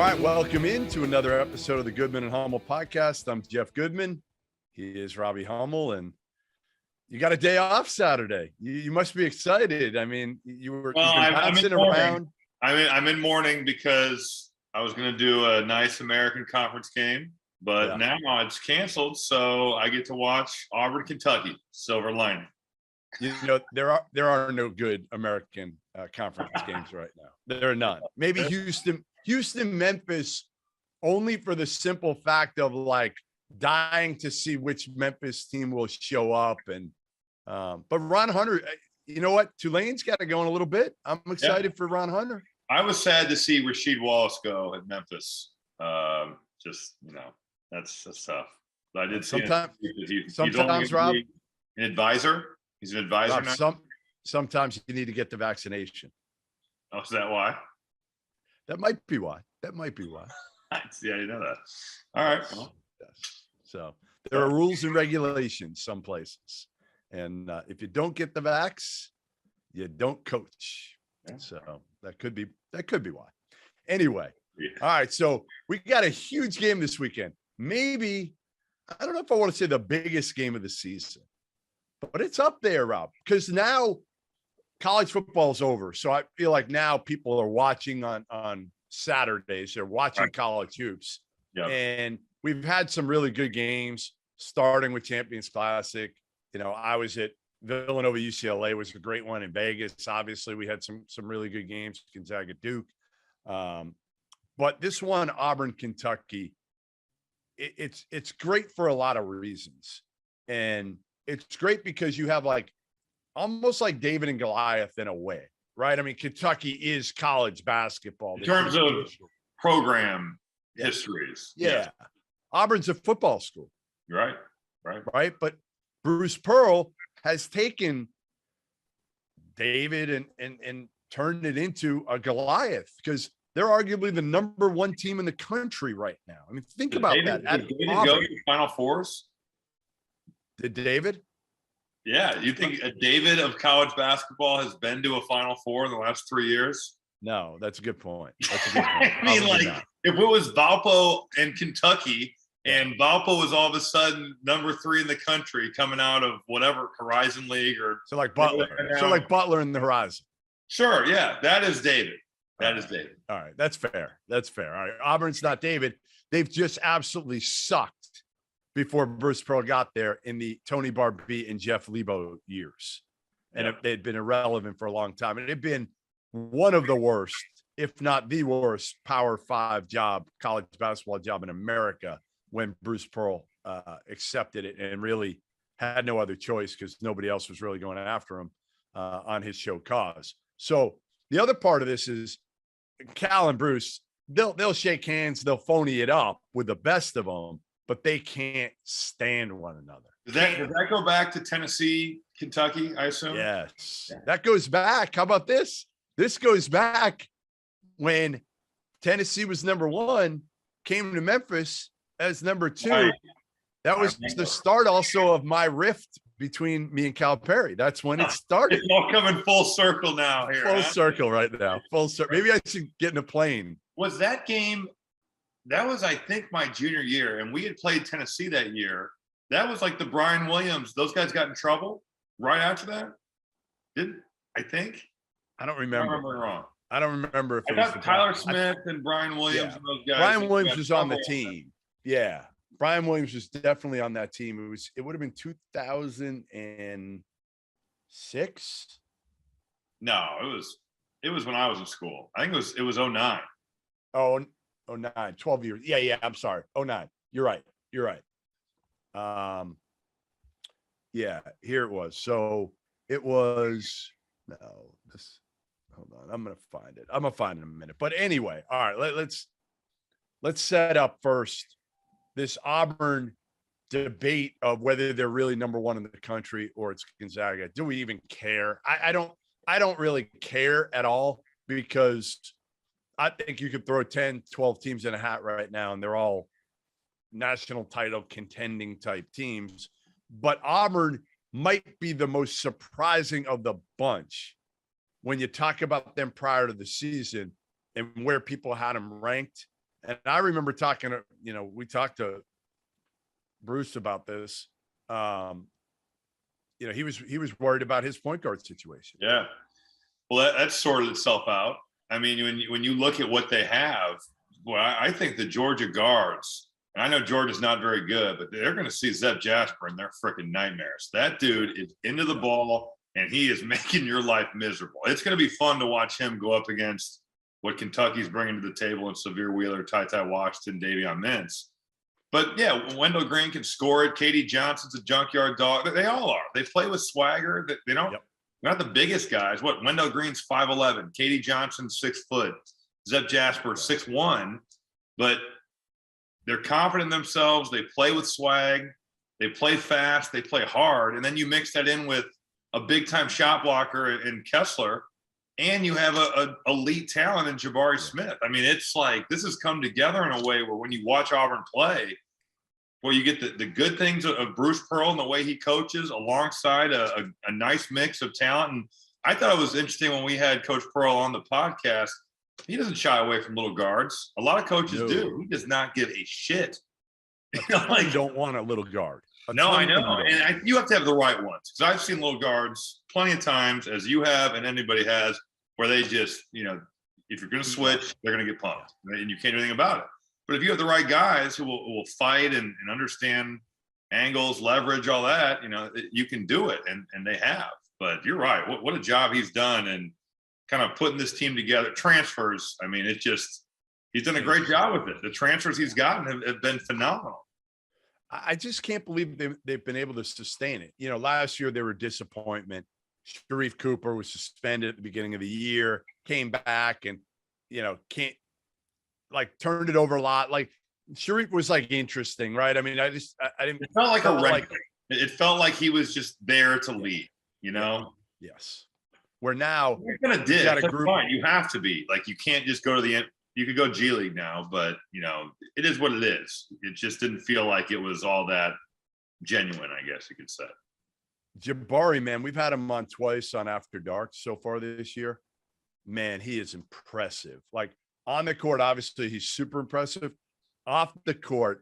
right, welcome into another episode of the Goodman and Hummel podcast. I'm Jeff Goodman. He is Robbie Hummel, and you got a day off Saturday. You must be excited. I mean, you've been bouncing around. I'm in mourning because I was going to do a nice American Conference game, but now it's canceled, so I get to watch Auburn, Kentucky. Silver lining. You know, there are no good American Conference games right now. There are none. Maybe Houston, Memphis, only for the simple fact of like dying to see which Memphis team will show up. And but Ron Hunter, you know what? Tulane's got it going a little bit. I'm excited for Ron Hunter. I was sad to see Rasheed Wallace go at Memphis. That's tough. But I did see sometimes Rob, an advisor. He's an advisor Rob, now. Sometimes you need to get the vaccination. Oh, is that why? That might be why. Yeah, you know that. All right. Well. Yes. So there are rules and regulations some places. And if you don't get the vax, you don't coach. Yeah. So that could be why. Anyway. Yeah. All right. So we got a huge game this weekend. Maybe, I don't know if I want to say the biggest game of the season, but it's up there, Rob, because now college football is over. So I feel like now people are watching on Saturdays. They're watching college hoops. Yep. And we've had some really good games, starting with Champions Classic. You know, I was at Villanova UCLA was a great one in Vegas. Obviously, we had some really good games, Gonzaga Duke. But this one, Auburn, Kentucky, it's great for a lot of reasons. And it's great because you have like almost like David and Goliath in a way, right? I mean, Kentucky is college basketball. In terms of program histories. Yeah. Auburn's a football school. Right. But Bruce Pearl has taken David and turned it into a Goliath because they're arguably the number one team in the country right now. I mean, think about that. Did David go to the Final Fours? Did David? Yeah, you think a David of college basketball has been to a Final Four in the last 3 years? No, that's a good point. I mean, if it was Valpo and Kentucky, and Valpo was all of a sudden number 3 in the country coming out of whatever Horizon League or so like Butler, in the Horizon. Sure, yeah, that is David. That is David. All right, that's fair. All right, Auburn's not David. They've just absolutely sucked before Bruce Pearl got there in the Tony Barbee and Jeff Lebo years. And they'd been irrelevant for a long time. And it'd been one of the worst, if not the worst, Power 5 college basketball job in America when Bruce Pearl accepted it and really had no other choice because nobody else was really going after him on his show cause. So the other part of this is Cal and Bruce, they'll shake hands, they'll phony it up with the best of them, but they can't stand one another. Does that go back to Tennessee, Kentucky, I assume? Yes. That goes back. How about this? This goes back when Tennessee was number 1, came to Memphis as number 2. Right. That was the start also of my rift between me and Calipari. That's when it started. It's all coming full circle now here. Full circle right now. Full circle. Maybe I should get in a plane. Was that game? That was, I think, my junior year, and we had played Tennessee that year. That was like the Brian Williams. Those guys got in trouble right after that. I think? I don't remember. Wrong. I don't remember if I got Tyler Smith and Brian Williams and those guys. Brian Williams was on the team. Yeah. Brian Williams was definitely on that team. It would have been 2006. No, it was when I was in school. I think it was 09. Oh, 09, 12 years. Yeah. I'm sorry. 09. You're right. Yeah, here it was. So it was, hold on. I'm going to find it. in a minute. But anyway, all right, let's set up first this Auburn debate of whether they're really number 1 in the country or it's Gonzaga. Do we even care? I don't really care at all because I think you could throw 10, 12 teams in a hat right now and they're all national title contending type teams. But Auburn might be the most surprising of the bunch when you talk about them prior to the season and where people had them ranked. And I remember talking to, we talked to Bruce about this. He was worried about his point guard situation. Yeah. Well, that sorted itself out. I mean, when you look at what they have, well, I think the Georgia guards, and I know Georgia's not very good, but they're going to see Zeb Jasper and they're freaking nightmares. That dude is into the ball, and he is making your life miserable. It's going to be fun to watch him go up against what Kentucky's bringing to the table in Severe Wheeler, Ty Washington, Davion Mintz. But, yeah, Wendell Green can score it. Katie Johnson's a junkyard dog. They all are. They play with swagger. They don't – They're not the biggest guys. What? Wendell Green's 5'11", Katie Johnson 6 foot, Zeb Jasper 6'1", but they're confident in themselves. They play with swag. They play fast. They play hard. And then you mix that in with a big time shot blocker in Kessler, and you have a elite talent in Jabari Smith. I mean, it's like this has come together in a way where when you watch Auburn play, where you get the good things of Bruce Pearl and the way he coaches alongside a nice mix of talent. And I thought it was interesting when we had Coach Pearl on the podcast. He doesn't shy away from little guards. A lot of coaches do. He does not give a shit. You don't want a little guard. No, I know. And you have to have the right ones. Because I've seen little guards plenty of times, as you have and anybody has, where they just, if you're going to switch, they're going to get pumped. Right? And you can't do anything about it. But if you have the right guys who will fight and understand angles, leverage, all that, you can do it, and they have. But you're right. What a job he's done and kind of putting this team together. Transfers, I mean, he's done a great job with it. The transfers he's gotten have been phenomenal. I just can't believe they've been able to sustain it. Last year they were a disappointment. Sharif Cooper was suspended at the beginning of the year, came back and, turned it over a lot. Like Sharif was interesting, right? I mean, I didn't. It felt like a wreck. It felt like he was just there to lead, Yes. Where now you're gonna dig. That's fine. You have to be you can't just go to the end. You could go G League now, but it is what it is. It just didn't feel like it was all that genuine, I guess you could say. Jabari, man, we've had him on twice on After Dark so far this year. Man, he is impressive. On the court, obviously, he's super impressive. Off the court,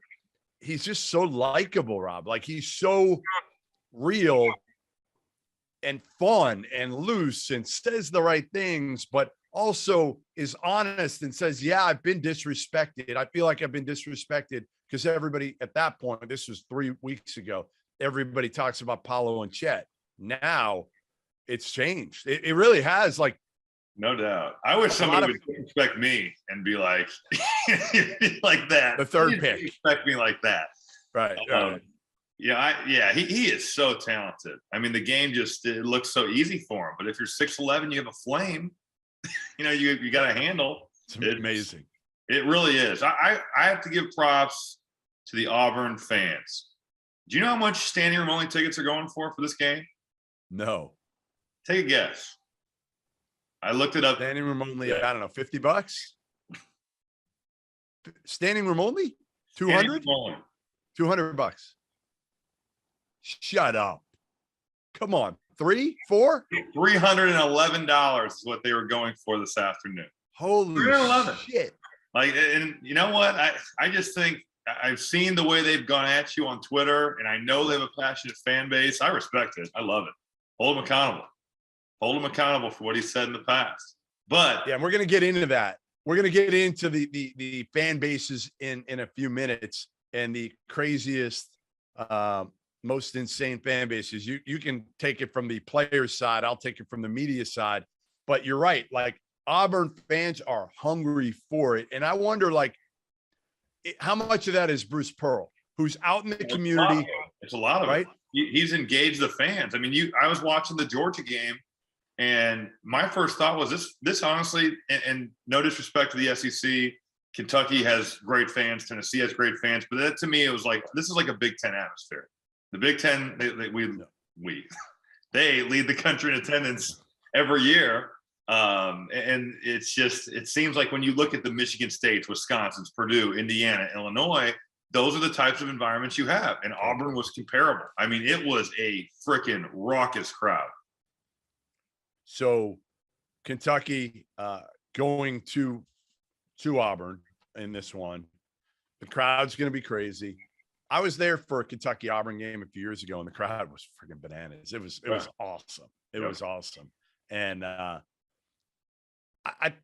he's just so likable, Rob. He's so real and fun and loose and says the right things, but also is honest and says, yeah, I've been disrespected. I feel like I've been disrespected because everybody at that point, this was 3 weeks ago, everybody talks about Paolo and Chet. Now it's changed. It really has. No doubt. I wish somebody would respect me and be like that. The third pick. Respect me like that. Right. He is so talented. I mean, the game it looks so easy for him. But if you're 6'11", you have a flame. You got a handle. It's amazing. It really is. I have to give props to the Auburn fans. Do you know how much standing room only tickets are going for this game? No. Take a guess. I looked it up. Standing room only, I don't know, $50? Standing room only? 200? $200. Shut up. Come on. 3, 4? $311 is what they were going for this afternoon. Holy shit. And you know what? I just think I've seen the way they've gone at you on Twitter, and I know they have a passionate fan base. I respect it. I love it. Hold him accountable. Hold him accountable for what he said in the past. But yeah, we're going to get into that. We're going to get into the fan bases in a few minutes and the craziest, most insane fan bases. You can take it from the players' side. I'll take it from the media side. But you're right. Auburn fans are hungry for it. And I wonder, how much of that is Bruce Pearl, who's out in the community? It's a lot of right. He's engaged the fans. I mean, I was watching the Georgia game, and my first thought was this honestly, and no disrespect to the SEC, Kentucky has great fans, Tennessee has great fans, but that to me, it was this is like a Big Ten atmosphere. The Big Ten, they lead the country in attendance every year. And it seems like when you look at the Michigan States, Wisconsin's, Purdue, Indiana, Illinois, those are the types of environments you have. And Auburn was comparable. I mean, it was a freaking raucous crowd. So Kentucky going to Auburn, in this one. The crowd's going to be crazy. I was there for a Kentucky Auburn game a few years ago, and the crowd was freaking bananas. It was awesome. It was awesome. And I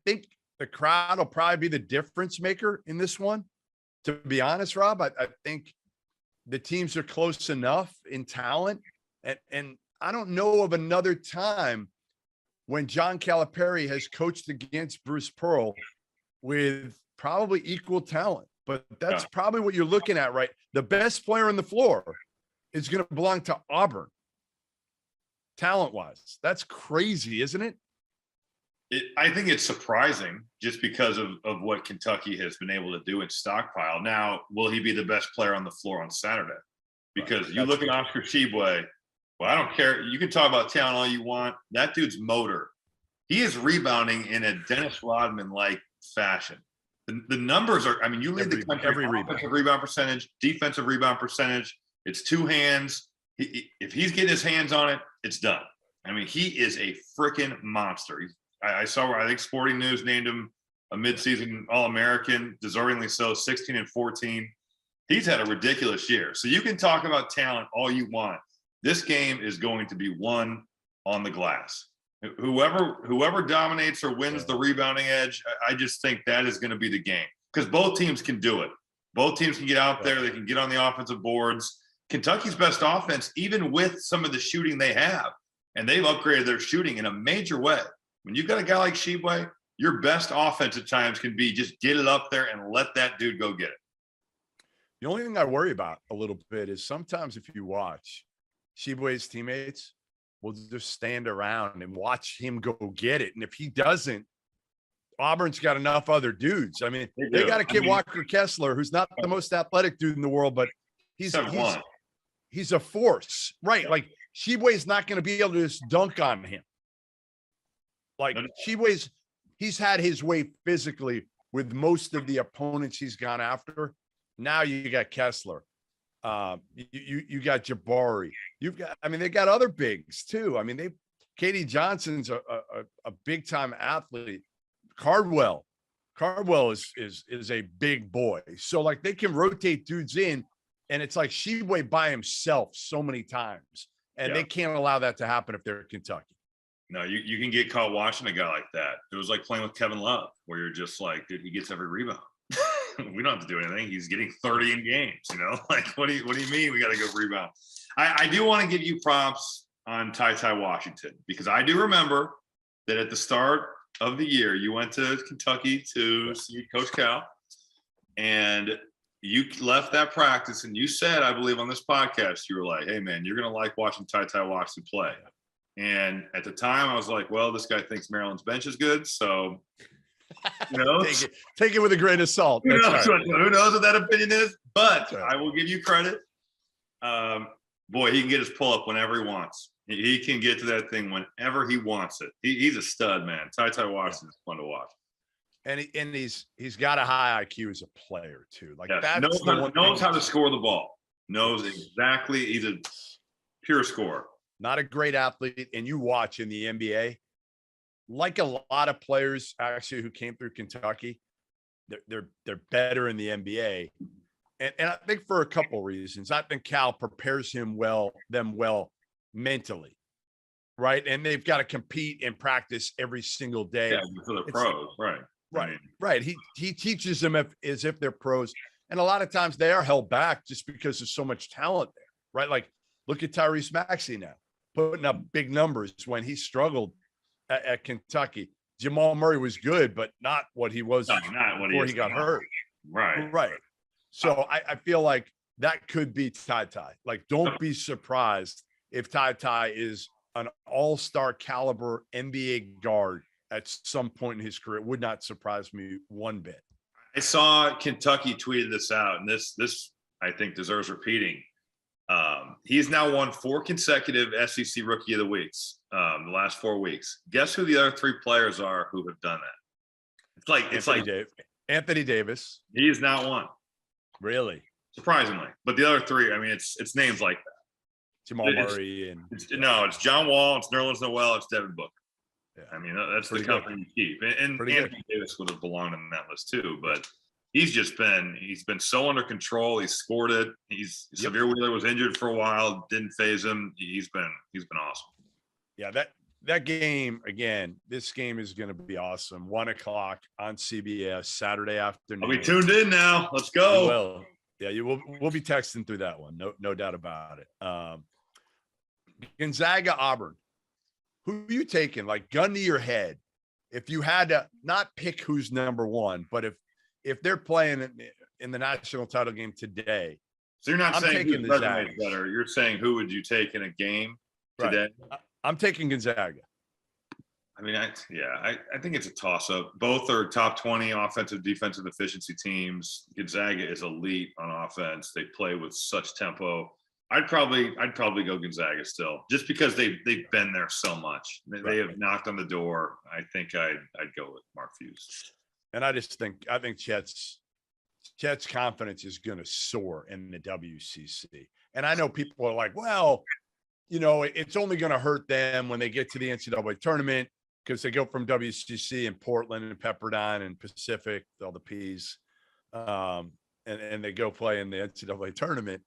think the crowd will probably be the difference maker in this one. To be honest, Rob, I think the teams are close enough in talent. And I don't know of another time when John Calipari has coached against Bruce Pearl with probably equal talent. But that's probably what you're looking at, right? The best player on the floor is going to belong to Auburn, talent-wise. That's crazy, isn't it? I think it's surprising just because of what Kentucky has been able to do in stockpile. Now, will he be the best player on the floor on Saturday? Because you look at Oscar Tshiebwe, well, I don't care. You can talk about talent all you want. That dude's motor. He is rebounding in a Dennis Rodman-like fashion. The numbers are, I mean, you lead the country every offensive rebound percentage, defensive rebound percentage. It's two hands. If he's getting his hands on it, it's done. I mean, he is a freaking monster. I saw where I think Sporting News named him a midseason All-American, deservingly so, 16 and 14. He's had a ridiculous year. So you can talk about talent all you want. This game is going to be won on the glass. Whoever dominates or wins the rebounding edge, I just think that is going to be the game because both teams can do it. Both teams can get out there. They can get on the offensive boards. Kentucky's best offense, even with some of the shooting they have, and they've upgraded their shooting in a major way. When you've got a guy like Tshiebwe, your best offense at times can be just get it up there and let that dude go get it. The only thing I worry about a little bit is sometimes if you watch Tshiebwe's teammates, will just stand around and watch him go get it. And if he doesn't, Auburn's got enough other dudes. I mean, they got a kid, Walker Kessler, who's not the most athletic dude in the world, but he's a force, right? Like Tshiebwe's not going to be able to just dunk on him. Like he's had his way physically with most of the opponents he's gone after. Now you got Kessler. You got Jabari. They got other bigs too. I mean, Katie Johnson's a big time athlete. Cardwell is a big boy. So like they can rotate dudes in, and it's like Tshiebwe by himself so many times, and they can't allow that to happen if they're Kentucky. No, you can get caught watching a guy like that. It was like playing with Kevin Love, where you're just like, dude, he gets every rebound. We don't have to do anything. He's getting 30 in games, Like, what do you mean we got to go rebound? I do want to give you props on Ty Washington, because I do remember that at the start of the year, you went to Kentucky to see Coach Cal, and you left that practice and you said, I believe on this podcast, you were like, hey man, you're going to like watching Ty Washington play. And at the time I was like, well, this guy thinks Maryland's bench is good. So, take it with a grain of salt. Who knows what that opinion is, but I will give you credit. Boy, he can get his pull up whenever he wants. He can get to that thing whenever he wants it. He's a stud, man. Ty Washington is fun to watch. And he's got a high IQ as a player too. Like that knows how to score the ball. Knows exactly. He's a pure scorer. Not a great athlete. And you watch in the NBA, like a lot of players actually who came through Kentucky, they're better in the NBA. And I think for a couple of reasons. I think Cal prepares them well mentally, right? And they've got to compete and practice every single day. Yeah, for the pros, right. Right. He teaches them as if they're pros. And a lot of times they are held back just because there's so much talent there, right? Like look at Tyrese Maxey now, putting up big numbers when he struggled at Kentucky. Jamal Murray was good, but not what he was before he got hurt. Right. So I feel like that could be Ty. Like, don't be surprised if Ty is an all-star caliber NBA guard at some point in his career. It would not surprise me one bit. I saw Kentucky tweeted this out, and this I think deserves repeating. He's now won 4 consecutive SEC Rookie of the Weeks, the last 4 weeks. Guess who the other 3 players are who have done that? It's like Anthony Davis. He is not one. Really? Surprisingly. But the other 3, I mean, it's names like that. Jamal Murray it's John Wall, it's Nerlens Noel, it's Devin Booker. Yeah. I mean, that's the company you keep. And Anthony Davis would have belonged in that list too. But he's been so under control. He's scored it. Severe Wheeler was injured for a while, didn't phase him. He's been awesome. Yeah, that game again. This game is going to be awesome. 1:00 on CBS Saturday afternoon. I'll be tuned in now. Let's go. You will. Yeah, you will. We'll be texting through that one. No doubt about it. Gonzaga Auburn. Who are you taking? Like gun to your head, if you had to not pick who's number one, but if they're playing in the national title game today. So you're not saying who resonates better. You're saying who would you take in a game today? Right. I'm taking Gonzaga. I mean, I think it's a toss-up. Both are top 20 offensive, defensive efficiency teams. Gonzaga is elite on offense. They play with such tempo. I'd probably go Gonzaga still, just because they've been there so much. They have knocked on the door. I think I'd go with Mark Fuse. And I think Chet's confidence is going to soar in the WCC. And I know people are like, well, it's only going to hurt them when they get to the NCAA tournament because they go from WCC and Portland and Pepperdine and Pacific, all the P's, and they go play in the NCAA tournament.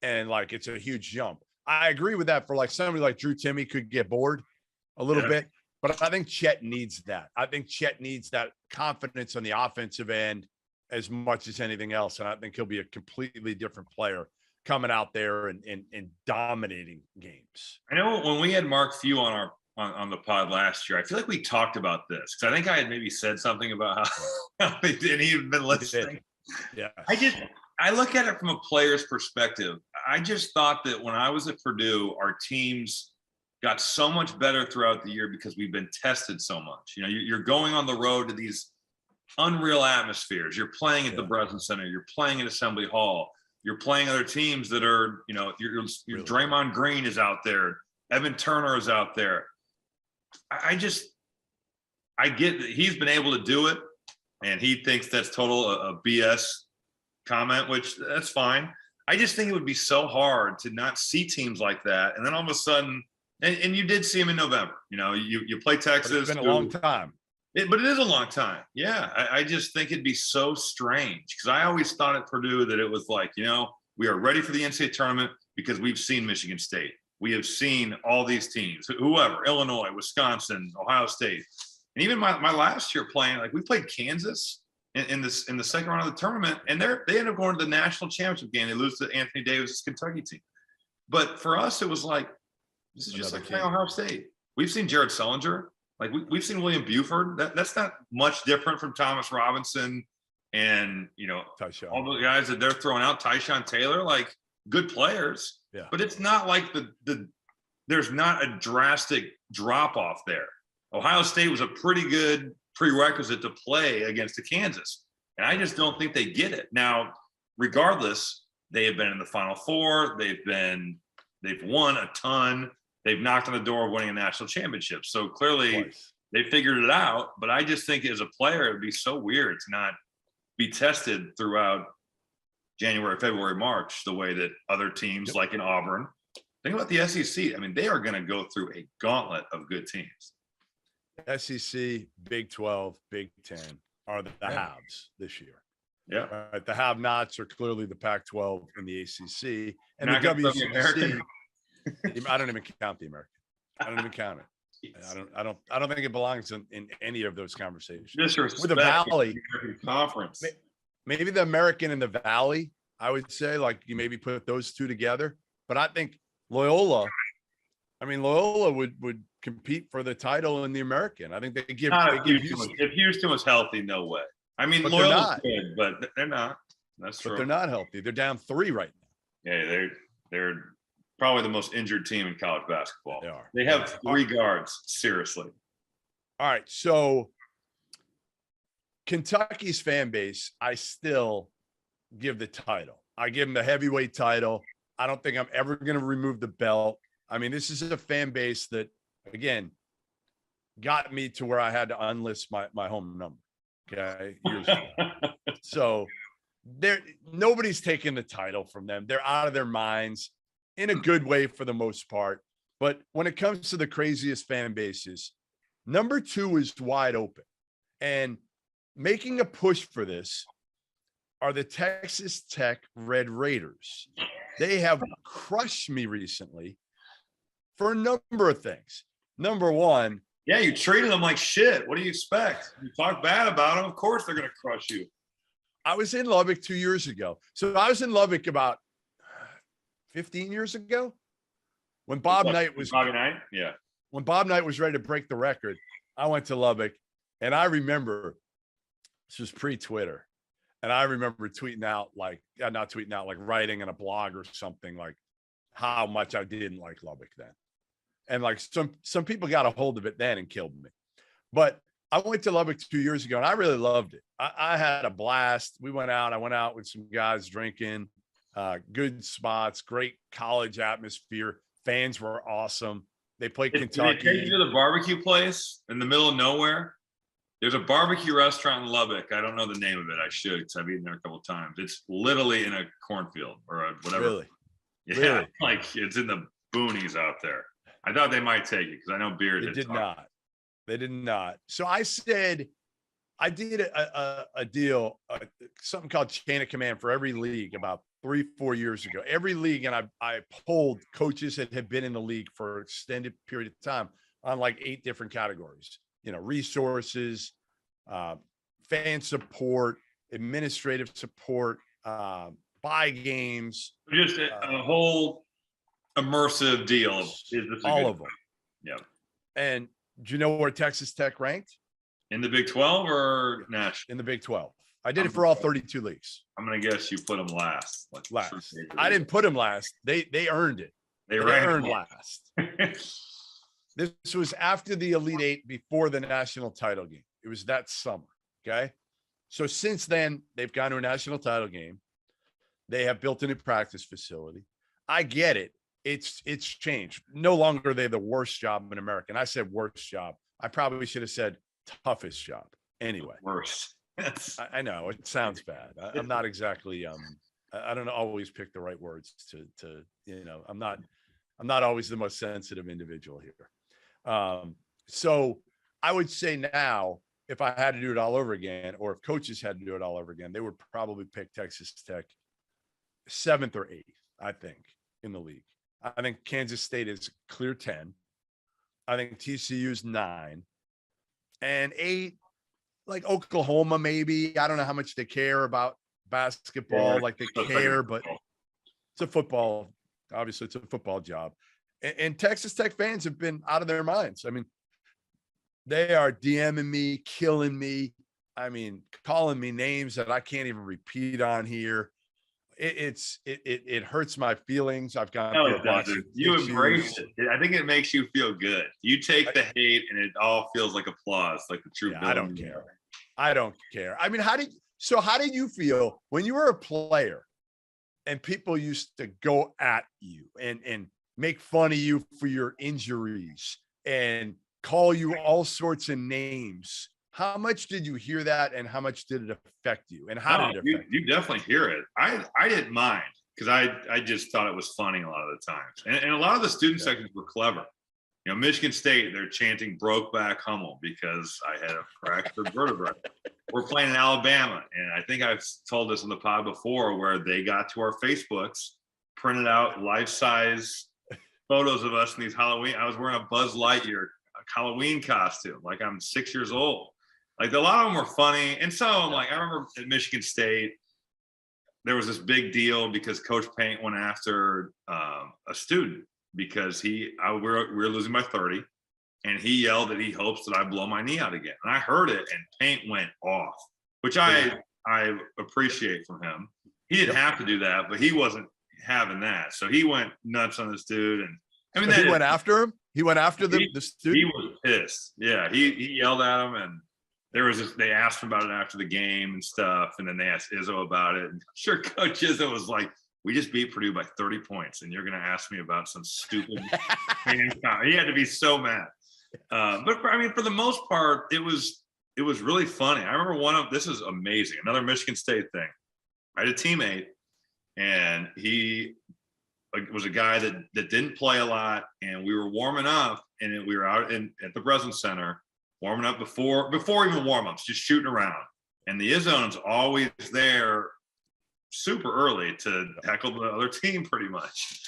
And like, it's a huge jump. I agree with that for like somebody like Drew Timme could get bored a little bit, but I think Chet needs that. I think Chet needs that confidence on the offensive end as much as anything else. And I think he'll be a completely different player coming out there and dominating games. I know when we had Mark Few on the pod last year, I feel like we talked about this because I think I had maybe said something about how he had been listening. Yeah. I look at it from a player's perspective. I just thought that when I was at Purdue, our teams got so much better throughout the year because we've been tested so much. You're going on the road to these unreal atmospheres. You're playing at the Breslin Center. You're playing at Assembly Hall. You're playing other teams that are, your really? Draymond Green is out there. Evan Turner is out there. I get that he's been able to do it, and he thinks that's total a BS comment, which that's fine. I just think it would be so hard to not see teams like that, and then all of a sudden, and you did see him in November. You play Texas. But it's been a long time. But it is a long time. Yeah, I just think it'd be so strange because I always thought at Purdue that it was like, we are ready for the NCAA tournament because we've seen Michigan State. We have seen all these teams, whoever, Illinois, Wisconsin, Ohio State. And even my last year playing, like we played Kansas in the second round of the tournament, and they end up going to the national championship game. They lose to Anthony Davis's Kentucky team. But for us, it was like, this is just like playing Ohio State. We've seen Jared Sullinger. Like we've seen William Buford. That's not much different from Thomas Robinson and Tyshawn. All the guys that they're throwing out. Tyshawn Taylor, like good players. Yeah. But it's not like there's not a drastic drop off there. Ohio State was a pretty good prerequisite to play against the Kansas, and I just don't think they get it. Now, regardless, they have been in the Final Four. They've won a ton. They've knocked on the door of winning a national championship. So clearly they figured it out. But I just think as a player, it'd be so weird to not be tested throughout January, February, March, the way that other teams like in Auburn. Think about the SEC. I mean, they are going to go through a gauntlet of good teams. SEC, Big 12, Big 10 are the haves this year. Yeah. Right? The have-nots are clearly the Pac-12 and the ACC. And the WCC. I don't even count the American. I don't even count it. I don't think it belongs in any of those conversations. Disrespect with the Valley Conference. Maybe the American and the Valley, I would say, like you maybe put those two together. But I think Loyola would compete for the title in the American. I think they give Houston. If Houston was healthy, no way. I mean, Loyola's good, but they're not. That's true. But they're not healthy. They're down 3 right now. Yeah, they're probably the most injured team in college basketball. They are. They have 3 guards, seriously. All right. So Kentucky's fan base, I still give the title. I give them the heavyweight title. I don't think I'm ever going to remove the belt. I mean, this is a fan base that, again, got me to where I had to unlist my home number. Okay. Years ago. So nobody's taking the title from them. They're out of their minds in a good way for the most part. But when it comes to the craziest fan bases, number 2 is wide open. And making a push for this, are the Texas Tech Red Raiders. They have crushed me recently for a number of things. Number one. Yeah, you treated them like shit. What do you expect? You talk bad about them, of course they're going to crush you. I was in Lubbock 2 years ago. So I was in Lubbock about 15 years ago when Bob Knight was when Bob Knight was ready to break the record. I went to Lubbock, and I remember this was pre-Twitter, and I remember tweeting out like writing in a blog or something like how much I didn't like Lubbock then, and like some people got a hold of it then and killed me. But I went to Lubbock 2 years ago, and I really loved it. I had a blast. I went out with some guys drinking, good spots, great college atmosphere. Fans were awesome. They played Kentucky. Did they take you to the barbecue place in the middle of nowhere? There's a barbecue restaurant in Lubbock. I don't know the name of it. I should, because I've eaten there a couple of times. It's literally in a cornfield or whatever. Really? Yeah, really? Like it's in the boonies out there. I thought they might take it because I know beer. They did not. They did not. So I said, I did a deal, something called Chain of Command for every league about 3-4 years ago. Every league, and I polled coaches that had been in the league for an extended period of time on like 8 different categories. Resources, fan support, administrative support, buy games. Just a whole immersive deal. All of them. Yeah. And do you know where Texas Tech ranked? In the Big 12 or national? In the Big 12. I did it for all 32 leagues. I'm going to guess you put them last. Last. I didn't put them last. They earned it. They earned last. This was after the Elite Eight, before the national title game. It was that summer. Okay. So since then, they've gone to a national title game. They have built a new practice facility. I get it. It's changed. No longer are they the worst job in America. And I said worst job. I probably should have said toughest job. Anyway. Worst. I know it sounds bad. I'm not exactly I don't always pick the right words to I'm not always the most sensitive individual here. So I would say now, if I had to do it all over again, or if coaches had to do it all over again, they would probably pick Texas Tech 7th or 8th, I think, in the league. I think Kansas State is clear 10. I think TCU is 9, and 8, like Oklahoma, maybe. I don't know how much they care about basketball, like they care, but it's a football. Obviously, it's a football job. And Texas Tech fans have been out of their minds. I mean, they are DMing me, killing me. I mean, calling me names that I can't even repeat on here. It hurts my feelings. I've got you embrace it. I think it makes you feel good. You take the hate and it all feels like applause, like the true. I don't care. I don't care. I mean, how did you feel when you were a player and people used to go at you and make fun of you for your injuries and call you all sorts of names? How much did you hear that, and how much did it affect you? And how did it affect you? You definitely hear it. I didn't mind, because I just thought it was funny a lot of the times. And a lot of the student sections were clever. Michigan State, they're chanting "Brokeback Hummel" because I had a fractured vertebrae. We're playing in Alabama, and I think I've told this in the pod before, where they got to our Facebooks, printed out life-size photos of us in these Halloween. I was wearing a Buzz Lightyear Halloween costume, like I'm 6 years old. Like a lot of them were funny. And so I remember at Michigan State, there was this big deal because Coach Paint went after a student because we were losing by 30, and he yelled that he hopes that I blow my knee out again. And I heard it, and Paint went off, which I appreciate from him. He didn't have to do that, but he wasn't having that. So he went nuts on this dude. And I mean, he went after him. He went after the student. He was pissed. Yeah, he yelled at him, and there was they asked him about it after the game and stuff, and then they asked Izzo about it. And I'm sure Coach Izzo was like, "We just beat Purdue by 30 points, and you're going to ask me about some stupid." He had to be so mad. But I mean, for the most part, it was really funny. I remember this is amazing. Another Michigan State thing. I had a teammate, and he was a guy that didn't play a lot, and we were warming up, and we were out at the Breslin Center warming up before even warm-ups, just shooting around. And the Izzone's always there super early to heckle the other team pretty much.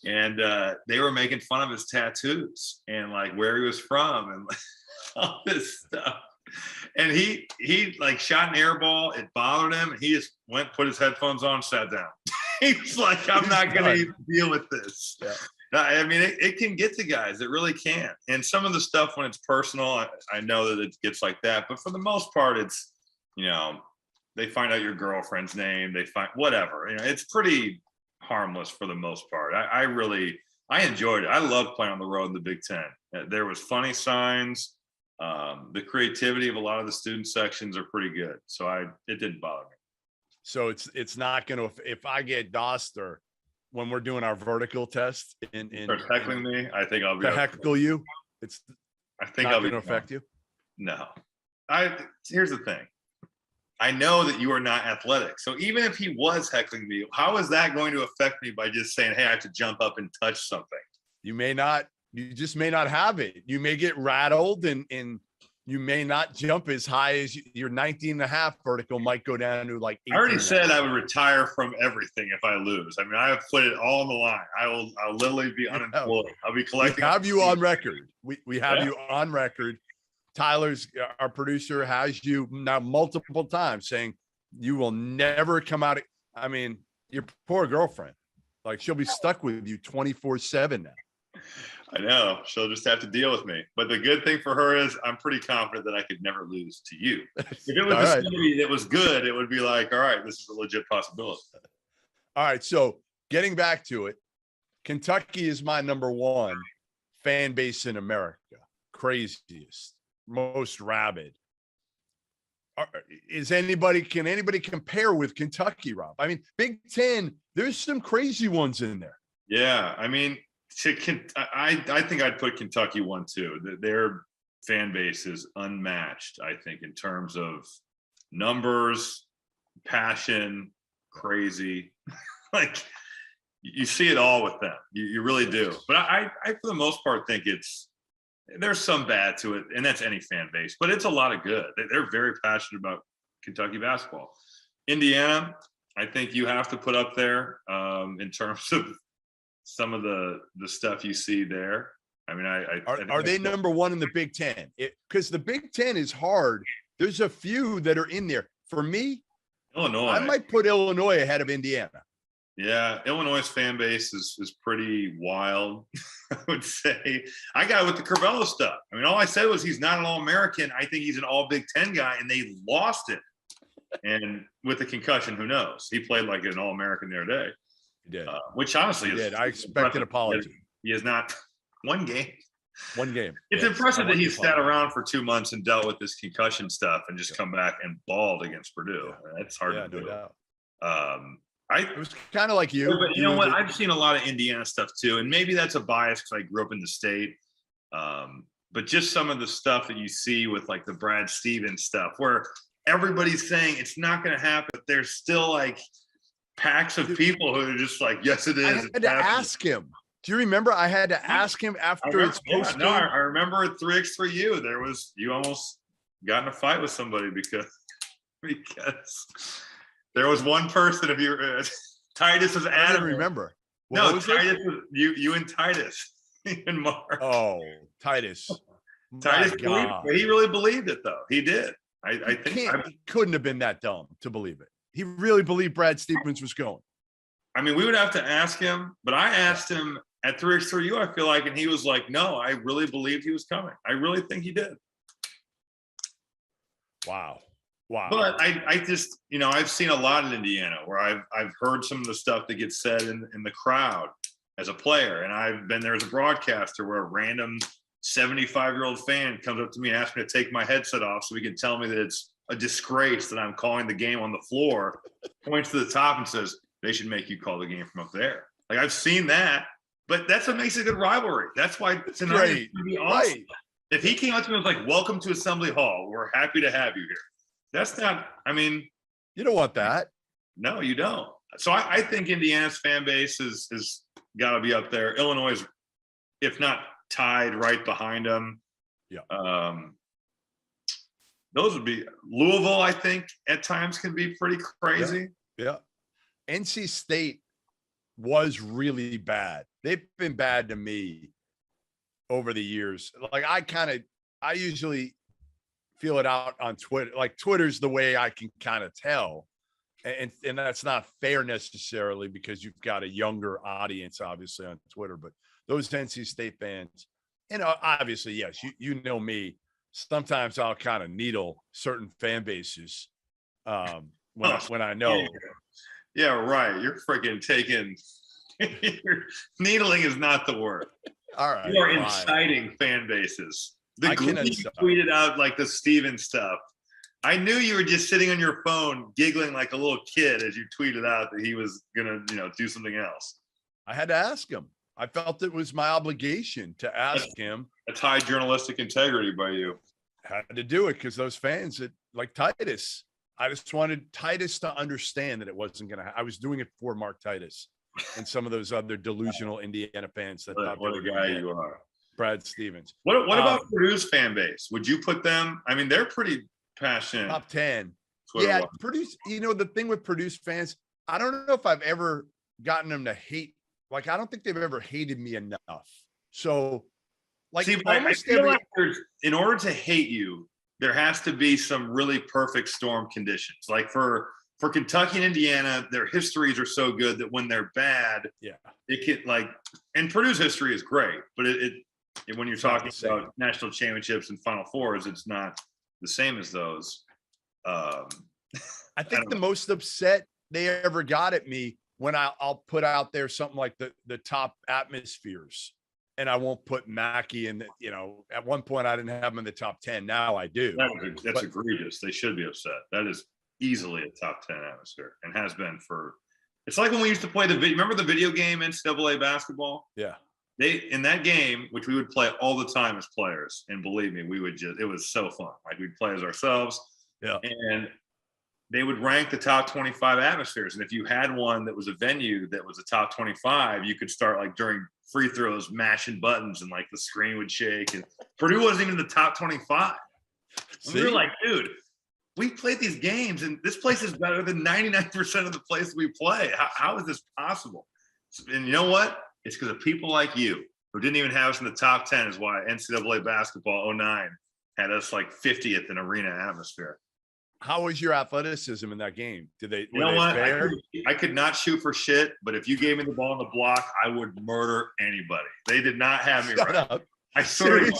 And they were making fun of his tattoos and like where he was from and all this stuff. And he like shot an air ball. It bothered him. And he just went, put his headphones on, sat down. He was like, I'm not going to even deal with this. Yeah. I mean, it can get to guys. It really can. And some of the stuff when it's personal, I know that it gets like that. But for the most part, it's, you know, they find out your girlfriend's name. They find whatever. You know, it's pretty harmless for the most part. I enjoyed it. I love playing on the road in the Big Ten. There was funny signs. The creativity of a lot of the student sections are pretty good. So it didn't bother me. So it's not going to, if I get DOSed or when we're doing our vertical test in heckling me, I think I'll be to heckle you. I think I'll I'll be going to affect you. No, here's the thing. I know that you are not athletic. So even if he was heckling me, how is that going to affect me by just saying, hey, I have to jump up and touch something? You just may not have it. You may get rattled and you may not jump as high as your 19.5 vertical might go down to like 18. I already said I would retire from everything if I lose. I mean, I have put it all on the line. I'll literally be unemployed. I'll be collecting. We have you on record. We have you on record. Tyler's, our producer, has you now multiple times saying you will never come out. I mean, your poor girlfriend, like she'll be stuck with you 24/7 now. I know. She'll just have to deal with me. But the good thing for her is I'm pretty confident that I could never lose to you. If it was somebody that was good, it would be like, all right, this is a legit possibility. All right. So getting back to it, Kentucky is my number one fan base in America. Craziest, most rabid. Can anybody compare with Kentucky, Rob? I mean, Big Ten, there's some crazy ones in there. Yeah. I mean, I think I'd put Kentucky 1-2. Their fan base is unmatched, I think, in terms of numbers, passion, crazy. Like you see it all with them. You really do. But I for the most part think there's some bad to it, and that's any fan base, but it's a lot of good. They're very passionate about Kentucky basketball. Indiana, I think you have to put up there in terms of some of the stuff you see there. I mean, are they number one in the Big Ten? Because the Big Ten is hard. There's a few that are in there. For me, Illinois. I might put Illinois ahead of Indiana. Yeah, Illinois' fan base is pretty wild. I would say I got with the Curvelo stuff. I mean, all I said was he's not an All-American. I think he's an All Big Ten guy, and they lost it. And with the concussion, who knows? He played like an All-American the other day. He did. Which honestly he did. I expect an apology. He has not one game. One game. It's impressive that he's sat around for 2 months and dealt with this concussion stuff and just come back and balled against Purdue. Yeah. That's hard to do. It was kind of like you. But you know what? I've seen a lot of Indiana stuff too, and maybe that's a bias because I grew up in the state. But just some of the stuff that you see with like the Brad Stevens stuff, where everybody's saying it's not going to happen, but there's still like packs of people who are just like, yes, it is. I had to ask him. Do you remember? I had to ask him after it's posted. No, I remember at 3x3U, you almost got in a fight with somebody because there was one person. If you Titus was adamant. I don't remember. No, Titus was you and Titus and Mark. Oh, Titus. Titus he really believed it though. He did. I think he couldn't have been that dumb to believe it. He really believed Brad Stevens was going. I mean, we would have to ask him, but I asked him at 3x3U, I feel like, and he was like, no, I really believed he was coming. I really think he did. Wow. But I just, I've seen a lot in Indiana where I've heard some of the stuff that gets said in the crowd as a player. And I've been there as a broadcaster where a random 75-year-old fan comes up to me and asks me to take my headset off so he can tell me that it's a disgrace that I'm calling the game on the floor, points to the top and says, they should make you call the game from up there. Like I've seen that, but that's what makes it a good rivalry. That's why tonight is going to be awesome. Right. If he came up to me and was like, welcome to Assembly Hall. We're happy to have you here. That's not, you don't want that. No, you don't. So I think Indiana's fan base is got to be up there. Illinois, if not tied, right behind them. Yeah. Those would be Louisville, I think, at times can be pretty crazy. Yeah. NC State was really bad. They've been bad to me over the years. Like I usually feel it out on Twitter. Like Twitter's the way I can kind of tell. And that's not fair necessarily because you've got a younger audience, obviously, on Twitter. But those NC State fans, obviously, yes, you know me. Sometimes I'll kind of needle certain fan bases when I know. Yeah, right. You're freaking taking. Needling is not the word. All right, you are inciting fan bases. The glee you tweeted out like the Steven stuff. I knew you were just sitting on your phone giggling like a little kid as you tweeted out that he was gonna, do something else. I had to ask him. I felt it was my obligation to ask him. That's high journalistic integrity by you. Had to do it because those fans that like Titus, I just wanted Titus to understand that it wasn't gonna. I was doing it for Mark Titus and some of those other delusional Indiana fans that thought what a guy you are, Brad Stevens. What about Purdue's fan base? Would you put them? I mean, they're pretty passionate. Top 10. Yeah, Purdue's. The thing with Purdue's fans, I don't know if I've ever gotten them to hate. Like, I don't think they've ever hated me enough. So, like, see, I feel like in order to hate you, there has to be some really perfect storm conditions. Like for Kentucky and Indiana, their histories are so good that when they're bad, it can and Purdue's history is great, but it when you're talking about national championships and Final Fours, it's not the same as those. I think the most upset they ever got at me when I'll put out there something like the top atmospheres, and I won't put Mackey in. At one point I didn't have him in the top 10. Now I do. That's egregious. They should be upset. That is easily a top 10 atmosphere and has been for. It's like when we used to play remember the video game NCAA basketball? Yeah. In that game, which we would play all the time as players, and believe me, it was so fun. Like we'd play as ourselves. Yeah. And they would rank the top 25 atmospheres. And if you had one that was a venue that was a top 25, you could start like during free throws, mashing buttons and like the screen would shake. And Purdue wasn't even in the top 25. We were like, dude, we played these games and this place is better than 99% of the places we play. How is this possible? And you know what? It's because of people like you who didn't even have us in the top 10 is why NCAA basketball 09 had us like 50th in arena atmosphere. How was your athleticism in that game? Did they? You know what? I could not shoot for shit, but if you gave me the ball on the block, I would murder anybody. They did not have me right. Up. I swear.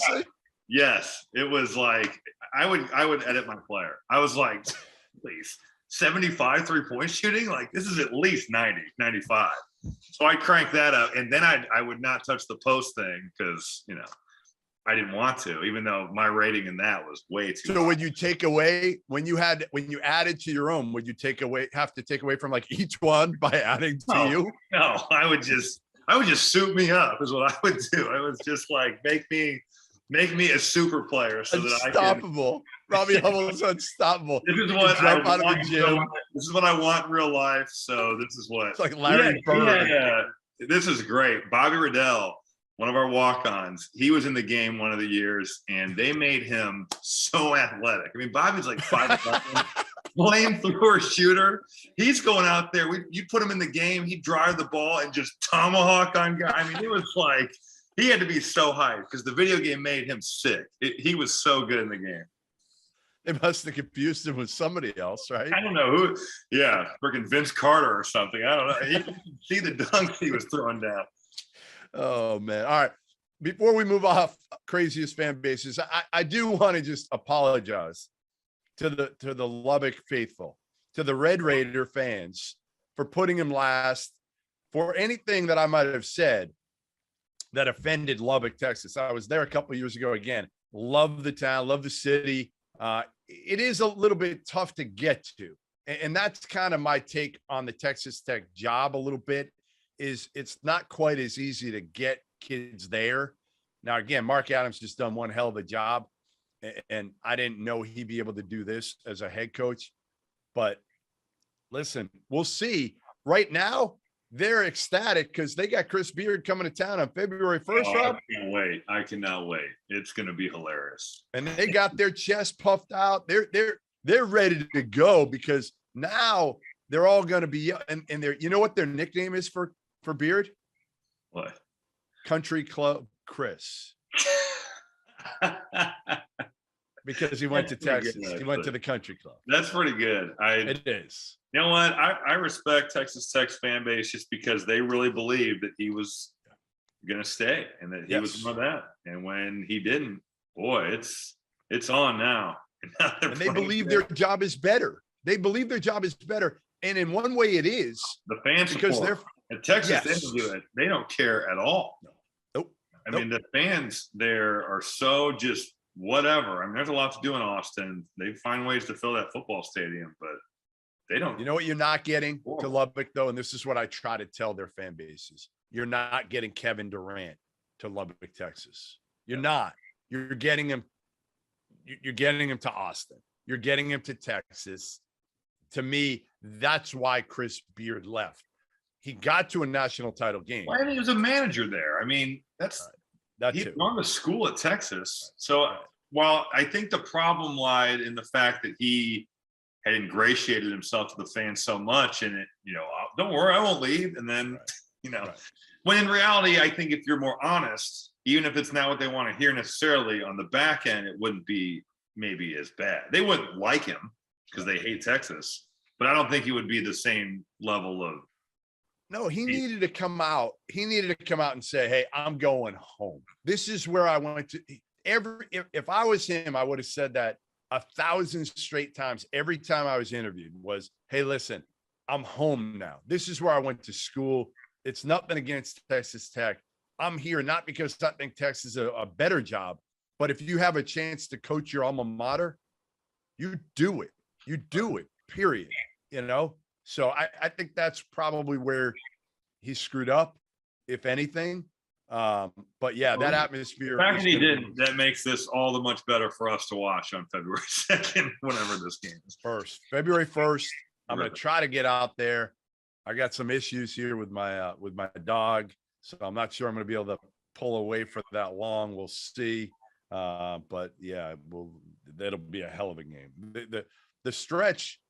Yes, it was like I would edit my player. I was like, please, 75 3-point shooting. Like this is at least 90, 95. So I cranked that up, and then I would not touch the post thing because I didn't want to, even though my rating in that was way too. So would you take away when you added to your own? Would you have to take away from like each one by adding to you? No, I would just suit me up is what I would do. I was just like make me a super player so that I can. Unstoppable. Robbie Hummel is unstoppable. This is what I want. This is what I want in real life. So this is what. It's like Larry Bird. This is great. Bobby Riddell, one of our walk-ons, he was in the game one of the years, and they made him so athletic. I mean, Bobby's like 5'11", flamethrower shooter. He's going out there. You put him in the game, he'd drive the ball and just tomahawk on guys. I mean, it was like he had to be so hyped because the video game made him sick. He was so good in the game. They must have confused him with somebody else, right? I don't know who. Yeah, freaking Vince Carter or something. I don't know. You can see the dunks he was throwing down. Oh man. All right. Before we move off craziest fan bases, I do want to just apologize to the Lubbock faithful, to the Red Raider fans for putting him last, for anything that I might have said that offended Lubbock, Texas. I was there a couple of years ago again. Love the town, love the city. It is a little bit tough to get to. And that's kind of my take on the Texas Tech job a little bit. Is it's not quite as easy to get kids there. Now, again, Mark Adams just done one hell of a job, and I didn't know he'd be able to do this as a head coach. But listen, we'll see. Right now, they're ecstatic because they got Chris Beard coming to town on February 1st, Rob. I can't wait. I cannot wait. It's going to be hilarious. And they got their chest puffed out. They're ready to go because now they're all going to be, and they're, you know what their nickname is for Beard? What? Country Club Chris. Because he went to Texas. Good, he went to the country club. That's pretty good. It is. You know what? I respect Texas Tech's fan base just because they really believed that he was going to stay and that he was one of that. And when he didn't, boy, it's on now. And they believe their job is better. They believe their job is better. And in one way it is. The fans because they're at Texas, they don't care at all. Nope. I mean, the fans there are so just whatever. I mean, there's a lot to do in Austin. They find ways to fill that football stadium, but they don't. You know what you're not getting to Lubbock, though? And this is what I try to tell their fan bases. You're not getting Kevin Durant to Lubbock, Texas. You're not. You're getting him. You're getting him to Austin. You're getting him to Texas. To me, that's why Chris Beard left. He got to a national title game. Well, he was a manager there. I mean, he's gone to school at Texas. So while I think the problem lied in the fact that he had ingratiated himself to the fans so much, and it, don't worry, I won't leave. And then, when in reality, I think if you're more honest, even if it's not what they want to hear necessarily on the back end, it wouldn't be maybe as bad. They wouldn't like him because they hate Texas, but I don't think he would be the same level of. No, he needed to come out. He needed to come out and say, "Hey, I'm going home. This is where I went to." If I was him, I would have said that 1,000 straight times. Every time I was interviewed was, "Hey, listen, I'm home now. This is where I went to school. It's nothing against Texas Tech. I'm here not because I think Texas is a better job, but if you have a chance to coach your alma mater, you do it. You do it. Period. So I think that's probably where he screwed up, if anything. But yeah, that atmosphere. The fact that he didn't, that makes this all the much better for us to watch on February 2nd, whenever this game is. February 1st. I'm going to try to get out there. I got some issues here with my dog, so I'm not sure I'm going to be able to pull away for that long. We'll see. But yeah, that'll be a hell of a game. The stretch.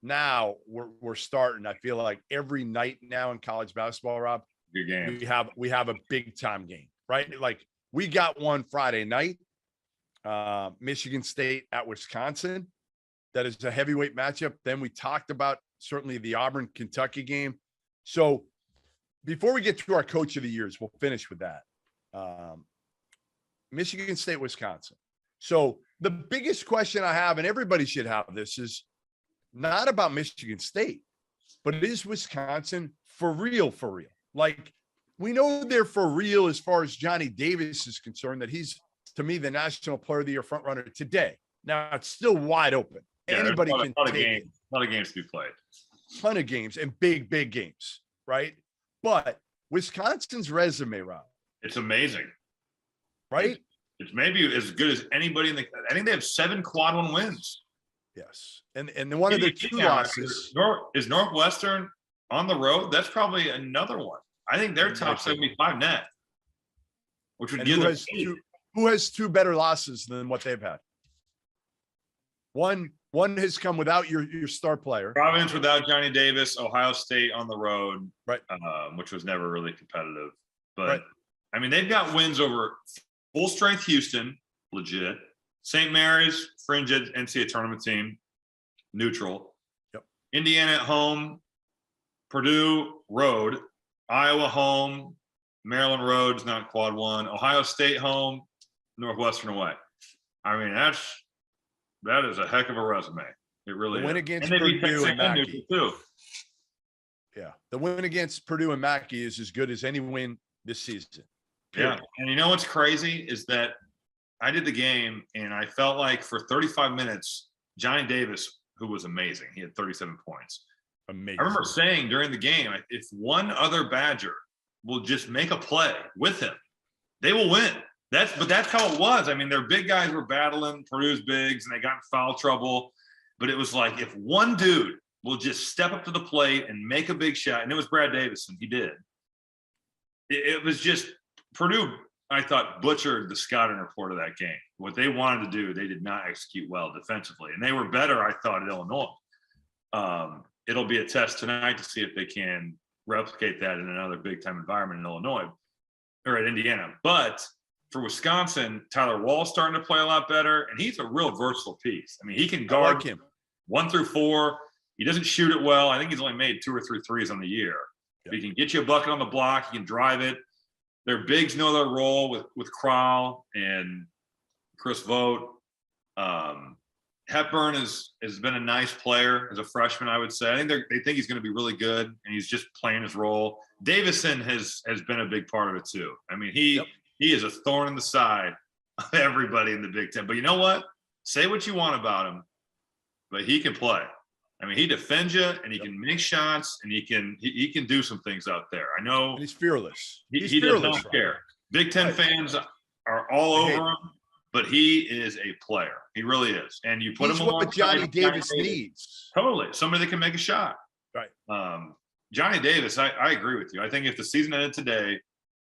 Now we're starting. I feel like every night now in college basketball, Rob, good game. We have a big time game, right? Like we got one Friday night, Michigan State at Wisconsin. That is a heavyweight matchup. Then we talked about certainly the Auburn Kentucky game. So before we get to our coach of the years, we'll finish with that. Michigan State, Wisconsin. So the biggest question I have, and everybody should have this, is not about Michigan State, but it is Wisconsin for real, for real. Like we know they're for real as far as Johnny Davis is concerned, that he's, to me, the National Player of the Year front runner today. Now it's still wide open. Yeah, anybody can take it. A lot of games to be played. Ton of games and big games, right? But Wisconsin's resume, Rob, it's amazing, right? It's maybe as good as anybody in I think they have 7 quad 1 wins. Yes, and then one of their 2 losses is Northwestern on the road. That's probably another one. I think they're top 75 net, which would give them. Who has 2 better losses than what they've had? One has come without your star player. Providence without Johnny Davis. Ohio State on the road, right? Which was never really competitive. But I mean, they've got wins over full strength Houston, legit. St. Mary's, fringe NCAA tournament team, neutral. Yep. Indiana at home, Purdue road, Iowa home, Maryland road's not quad 1, Ohio State home, Northwestern away. I mean, that is a heck of a resume. It really win is. Against Purdue and Mackey too. Yeah, the win against Purdue and Mackey is as good as any win this season. Period. Yeah, and you know what's crazy is that I did the game, and I felt like for 35 minutes, Johnny Davis, who was amazing, he had 37 points. Amazing. I remember saying during the game, if one other Badger will just make a play with him, they will win. That's how it was. I mean, their big guys were battling Purdue's bigs, and they got in foul trouble. But it was like if one dude will just step up to the plate and make a big shot, and it was Brad Davison, he did. It was just Purdue. I thought butchered the scouting report of that game. What they wanted to do, they did not execute well defensively, and they were better, I thought, at Illinois. it'll be a test tonight to see if they can replicate that in another big time environment in Illinois or at Indiana. But for Wisconsin, Tyler Wall's starting to play a lot better, and he's a real versatile piece. I mean, he can guard him 1 through 4. He doesn't shoot it well. I think he's only made 2 or 3 threes on the year. Yeah. He can get you a bucket on the block. He can drive it. Their bigs know their role with Crowell and Chris Vogt. Hepburn has been a nice player as a freshman, I would say. I think they think he's going to be really good, and he's just playing his role. Davison has been a big part of it too. I mean, he is a thorn in the side of everybody in the Big Ten. But you know what? Say what you want about him, but he can play. I mean, he defends you, and he can make shots, and he can do some things out there. I know. And he's fearless. He does not care. Big Ten fans are all over him, but he is a player. He really is. And you put him along what Johnny Davis needs. Totally. Somebody that can make a shot. Right. Johnny Davis, I agree with you. I think if the season ended today,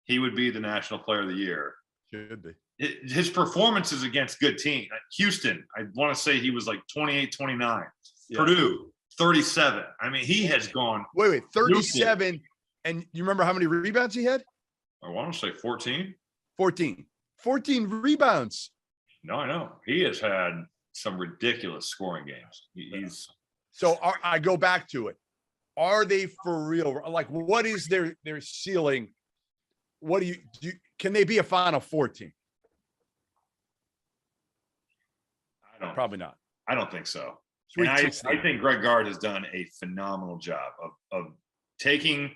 he would be the National Player of the Year. Should be. His performances against good teams. Houston, I want to say he was like 28, 29. Yeah. Purdue, 37. I mean, he has gone. Wait, 37. And you remember how many rebounds he had? I want to say 14. 14 rebounds. No, I know. He has had some ridiculous scoring games. So I go back to it. Are they for real? Like, what is their ceiling? What do you can they be a Final Four team? Probably not. I don't think so. And I think Greg Gard has done a phenomenal job of taking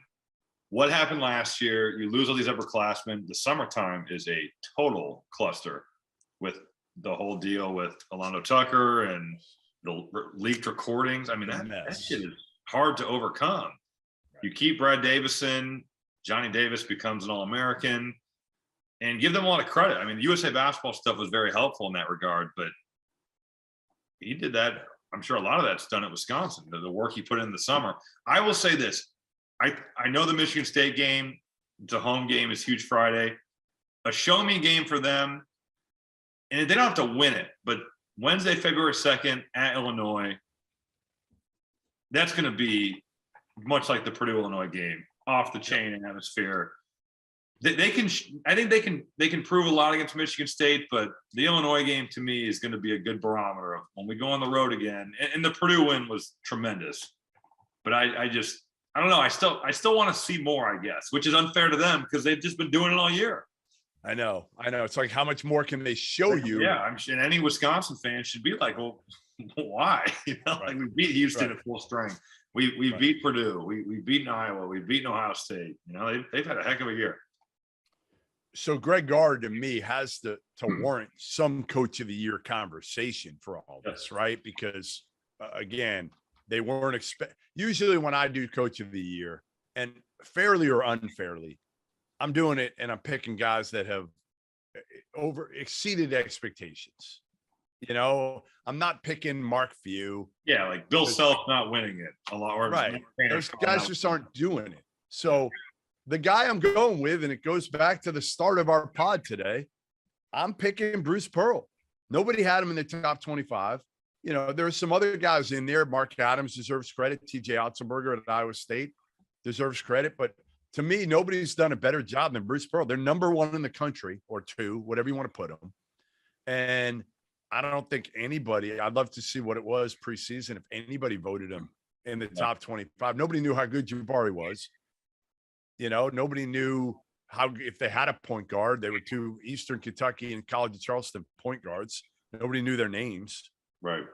what happened last year. You lose all these upperclassmen. The summertime is a total cluster with the whole deal with Alonzo Tucker and the leaked recordings. I mean, that shit is hard to overcome. You keep Brad Davison, Johnny Davis becomes an All-American, and give them a lot of credit. I mean, the USA basketball stuff was very helpful in that regard, but he did that. I'm sure a lot of that's done at Wisconsin, the work he put in the summer. I will say this. I know the Michigan State game, it's a home game, is huge Friday. A show me game for them, and they don't have to win it, but Wednesday, February 2nd at Illinois, that's going to be much like the Purdue-Illinois game, off the chain in atmosphere. They can, I think they can prove a lot against Michigan State, but the Illinois game to me is going to be a good barometer of when we go on the road again. And the Purdue win was tremendous, but I don't know. I still want to see more, I guess, which is unfair to them because they've just been doing it all year. I know. It's like, how much more can they show you? Yeah, I'm sure any Wisconsin fan should be like, well, why? Like we beat Houston at full strength. We beat Purdue. We've beaten Iowa. We've beaten Ohio State. They've had a heck of a year. So Greg Gard, to me, has to warrant some Coach of the Year conversation for all this, right? Because again, they weren't usually when I do Coach of the Year, and fairly or unfairly, I'm doing it and I'm picking guys that have exceeded expectations. I'm not picking Mark Few. Yeah, like Bill Self not winning it a lot. Right. Those guys just aren't doing it. So the guy I'm going with, and it goes back to the start of our pod today, I'm picking Bruce Pearl. Nobody had him in the top 25. There are some other guys in there. Mark Adams deserves credit. TJ Otzelberger at Iowa State deserves credit. But to me, nobody's done a better job than Bruce Pearl. They're number one in the country, or two, whatever you want to put them. And I don't think anybody, I'd love to see what it was preseason if anybody voted him in the top 25. Nobody knew how good Jabari was. Nobody knew if they had a point guard. They were two Eastern Kentucky and College of Charleston point guards. Nobody knew their names. Right.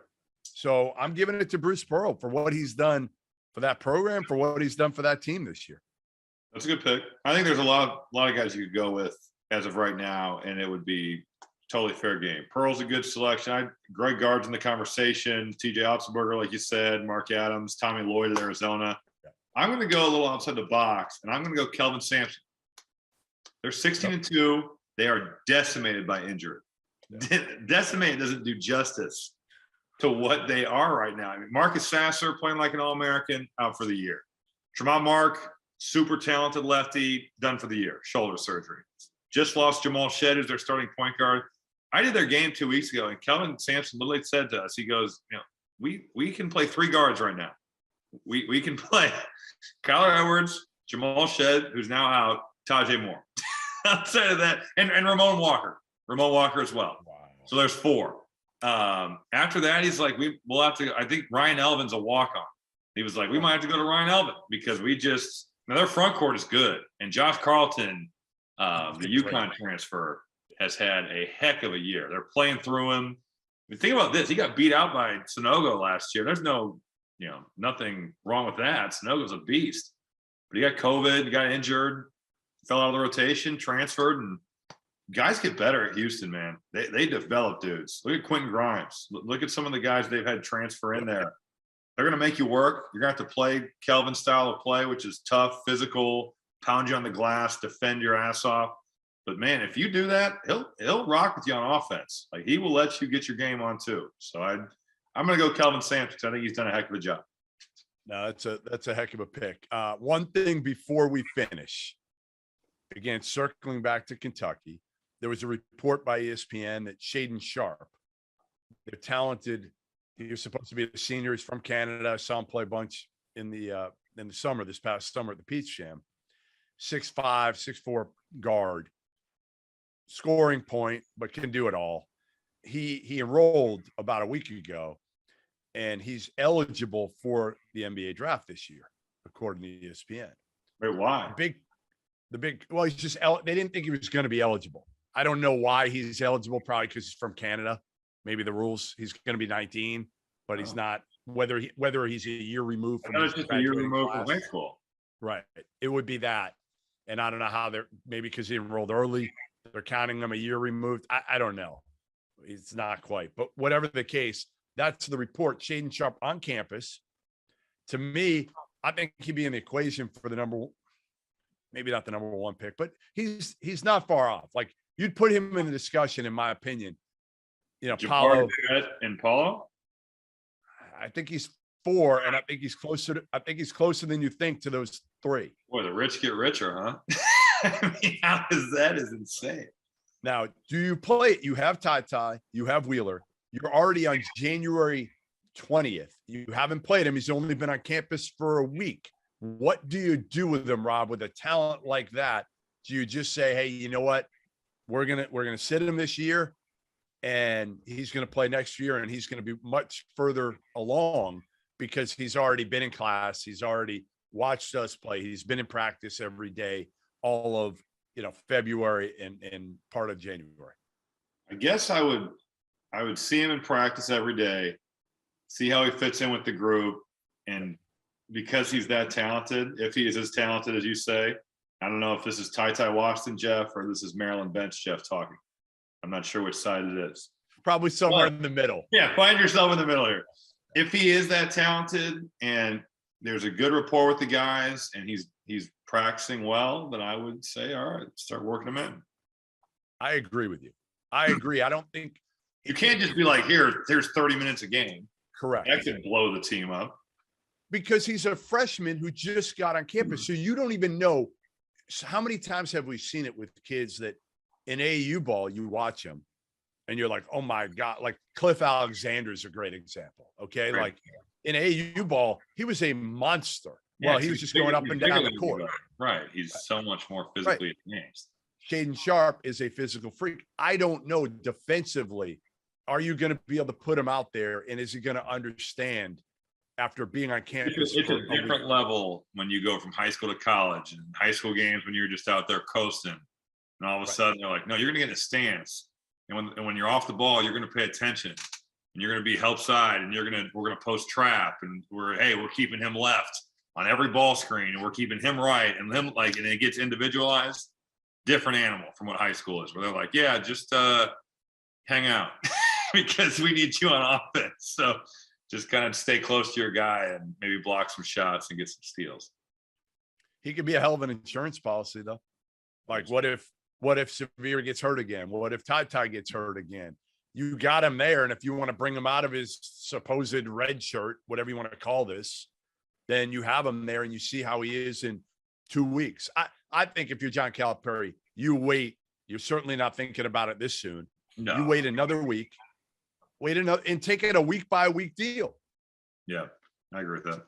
So I'm giving it to Bruce Pearl for what he's done for that program, for what he's done for that team this year. That's a good pick. I think there's a lot of guys you could go with as of right now, and it would be totally fair game. Pearl's a good selection. Greg Gard's in the conversation. TJ Otzelberger, like you said, Mark Adams, Tommy Lloyd at Arizona. I'm going to go a little outside the box, and I'm going to go Kelvin Sampson. They're 16-2. They are decimated by injury. Yeah. Decimated doesn't do justice to what they are right now. I mean, Marcus Sasser playing like an All-American, out for the year. Tremont Mark, super talented lefty, done for the year, shoulder surgery. Just lost Jamal Shedd, who's their starting point guard. I did their game 2 weeks ago, and Kelvin Sampson literally said to us, he goes, we can play 3 guards right now. we can play Kyler Edwards, Jamal Shed, who's now out, Tajay Moore. Outside of that, and Ramon Walker as well. Wow. So there's 4. After that, he's like, we'll have to. I think Ryan Elvin's a walk-on. He was like, we might have to go to Ryan Elvin because their front court is good, and Josh Carlton, the UConn transfer, has had a heck of a year. They're playing through him. I mean, think about this. He got beat out by Sonogo last year. There's nothing wrong with that. Sonogo's a beast. But he got COVID, he got injured, fell out of the rotation, transferred, and guys get better at Houston, man. They develop dudes. Look at Quentin Grimes. Look at some of the guys they've had transfer in there. They're going to make you work. You're going to have to play Kelvin's style of play, which is tough, physical, pound you on the glass, defend your ass off. But man, if you do that, he'll rock with you on offense. Like, he will let you get your game on too. So I'm going to go Kelvin Sampson. I think he's done a heck of a job. No, that's a heck of a pick. One thing before we finish, again, circling back to Kentucky, there was a report by ESPN that Shaedon Sharpe, they're talented. He was supposed to be a senior. He's from Canada. I saw him play a bunch in the summer, this past summer at the Peach Jam. 6'5", 6'4" guard, scoring point, but can do it all. He enrolled about a week ago, and he's eligible for the NBA draft this year, according to ESPN. Wait, why? Well, he's just, they didn't think he was going to be eligible. I don't know why he's eligible, probably because he's from Canada. Maybe the rules, he's going to be 19, but he's not, whether he's a year removed from his just a year removed from high school. Right. It would be that. And I don't know how maybe because he enrolled early, they're counting him a year removed. I don't know. It's not quite, but whatever the case, that's the report. Shaedon Sharpe on campus. To me, I think he'd be in the equation for maybe not the number 1 pick, but he's not far off. Like, you'd put him in the discussion, in my opinion. Paulo and Paulo. I think he's 4, and I think he's closer than you think to those 3. Boy, the rich get richer, huh? I mean, how is that? Is insane. Now, do you play it? You have Ty, you have Wheeler. You're already on January 20th. You haven't played him. He's only been on campus for a week. What do you do with him, Rob, with a talent like that? Do you just say, hey, you know what? We're gonna sit him this year, and he's gonna play next year, and he's gonna be much further along because he's already been in class, he's already watched us play, he's been in practice every day, all of February and part of January. I guess I would see him in practice every day, see how he fits in with the group, and because he's that talented, if he is as talented as you say, I don't know if this is Ty Washington Jeff or this is Maryland bench Jeff talking. I'm not sure which side it is. Probably somewhere in the middle. Yeah, find yourself in the middle here. If he is that talented and there's a good rapport with the guys and he's practicing well, then I would say, all right, start working him in. I agree with you. I agree. I don't think you can't just be like, here's 30 minutes a game. Correct. That could blow the team up. Because he's a freshman who just got on campus. So you don't even know. How many times have we seen it with kids that in AAU ball, you watch them and you're like, oh my God, like Cliff Alexander is a great example. Okay. Right. Like in AAU ball, he was a monster. Yeah, well, he was just going up and down the court. Right. He's so much more physically advanced. Shaedon Sharpe is a physical freak. I don't know defensively. Are you going to be able to put him out there? And is he going to understand after being on campus? It's a different level when you go from high school to college, and high school games when you're just out there coasting, and all of a sudden they're like, no, you're going to get in a stance. And when you're off the ball, you're going to pay attention, and you're going to be help side, and we're going to post trap, and we're keeping him left on every ball screen, and we're keeping him right, and him and it gets individualized. Different animal from what high school is, where they're like, yeah, just hang out because we need you on offense. So just kind of stay close to your guy and maybe block some shots and get some steals. He could be a hell of an insurance policy, though. Like, what if Severe gets hurt again? What if Ty gets hurt again? You got him there, and if you want to bring him out of his supposed red shirt, whatever you want to call this, then you have him there and you see how he is in 2 weeks. I think if you're John Calipari, you wait. You're certainly not thinking about it this soon. No. You wait another week, and take it a week by week deal. Yeah, I agree with that.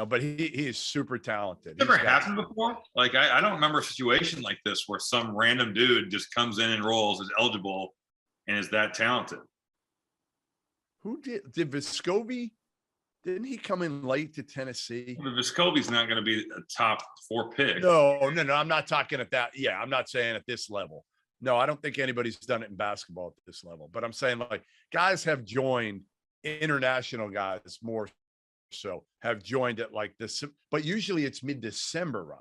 but he is super talented. Never happened before. Like I don't remember a situation like this where some random dude just comes in and rolls, is eligible, and is that talented. Who did Vescovi? Didn't he come in late to Tennessee? Well, Vescovi's not going to be a top 4 pick. No. I'm not talking at that. Yeah, I'm not saying at this level. No, I don't think anybody's done it in basketball at this level. But I'm saying like guys have joined, international guys more so have joined at like this. But usually it's mid-December, Rob.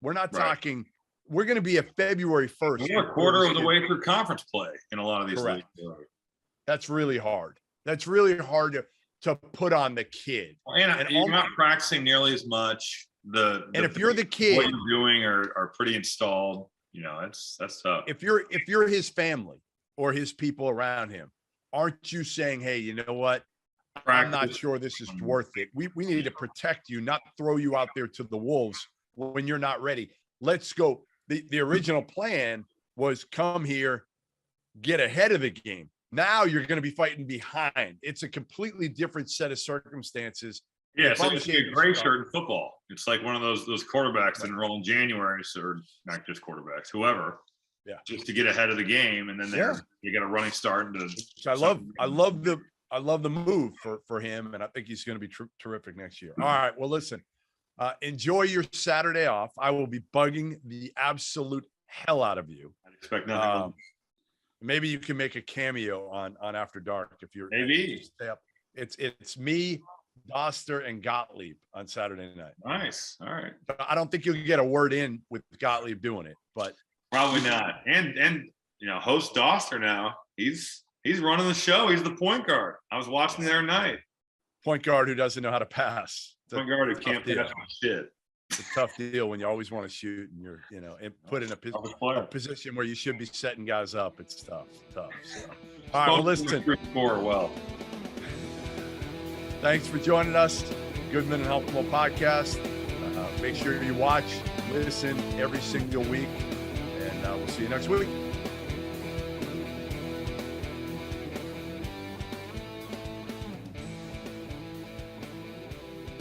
We're not talking. We're going to be at February 1st. We're a quarter of the way through conference play in a lot of these leagues. That's really hard. That's really hard to put on the kid. And you're not practicing nearly as much. And if you're the kid, what you're doing are pretty installed. That's tough. If you're his family or his people around him, aren't you saying, hey, you know what? I'm not sure this is worth it. We need to protect you, not throw you out there to the wolves when you're not ready. Let's go. The original plan was come here, get ahead of the game. Now you're going to be fighting behind. It's a completely different set of circumstances. Yeah, so it's a gray shirt in football. It's like one of those quarterbacks that enroll in January, or not just quarterbacks, whoever. Yeah, just to get ahead of the game, and then you get a running start. I love the move for him, and I think he's going to be terrific next year. All right, well, listen, enjoy your Saturday off. I will be bugging the absolute hell out of you. I expect nothing. Maybe you can make a cameo on After Dark if you're maybe. It's me, Doster, and Gottlieb on Saturday night. Nice. All right. I don't think you'll get a word in with Gottlieb doing it, but probably not. And host Doster now. He's running the show. He's the point guard. I was watching the other night. Point guard who doesn't know how to pass. Point guard who can't pass shit. It's a tough deal when you always want to shoot and you're, and put in a position where you should be setting guys up. It's tough. So. All right, well, listen. Score well. Thanks for joining us, Goodman and Hummel podcast. Make sure you watch, listen every single week, and we'll see you next week.